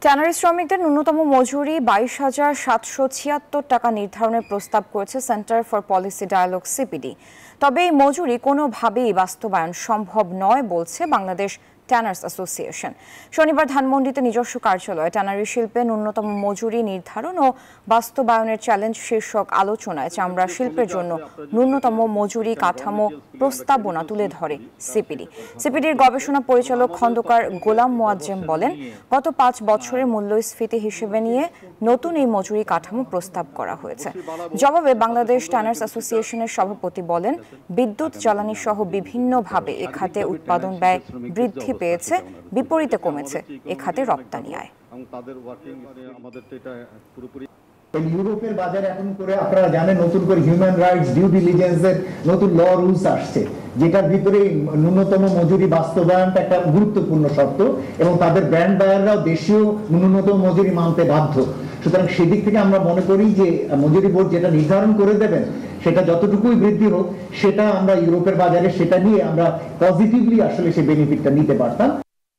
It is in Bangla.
ট্যানারি শ্রমিকদের ন্যূনতম মজুরি 22,776 টাকা নির্ধারণের প্রস্তাব করেছে Centre for Policy Dialogue CPD. তবে এই মজুরি কোনোভাবেই বাস্তবায়ন সম্ভব নয় বলছে বাংলাদেশ ট্যানার্স অ্যাসোসিয়েশন। শনিবার ধানমন্ডিতে নিজস্ব কার্যালয়ে ট্যানারি শিল্পে ন্যূনতম মজুরি নির্ধারণ ও বাস্তবায়নের চ্যালেঞ্জ শীর্ষক আলোচনায় চামড়া শিল্পের জন্য ন্যূনতম মজুরি কাঠামো প্রস্তাবনা তুলে ধরে সিপিডির গবেষণা পরিচালক খন্দকার গোলাম মোয়াজ্জেম বলেন, গত 5 বছরের মূল্যস্ফীতি হিসেবে নিয়ে নতুন এই মজুরি কাঠামো প্রস্তাব করা হয়েছে। জবাবে বাংলাদেশ ট্যানার্স অ্যাসোসিয়েশনের সভাপতি বলেন, বিদ্যুৎ জ্বালানি সহ বিভিন্নভাবে এ খাতে উৎপাদন ব্যয় বৃদ্ধি পেয়েছে, বিপরীতে কমেছে এ খাতে রপ্তানি আয়। ইউরোপের বাজারে এখন করে আপনারা জানেন নতুন করে হিউম্যান রাইটস ডিউ ডিলিজেন্সের নতুন ল রুলস আসছে, যেটার ভিতরে ন্যূনতম মজুরি বাস্তবায়নটা একটা গুরুত্বপূর্ণ শর্ত এবং তাদের ব্র্যান্ড বায়াররাও দেশীয় ন্যূনতম মজুরি মানতে বাধ্য। সুতরাং সেদিক থেকে আমরা মনে করি যে মজুরি বোর্ড যেটা নির্ধারণ করে দেবেন সেটা যতটুকুই বৃদ্ধি হোক, সেটা আমরা ইউরোপের বাজারে সেটা নিয়ে আমরা পজিটিভলি আসলে সেই বেনিফিটটা নিতে পারতাম।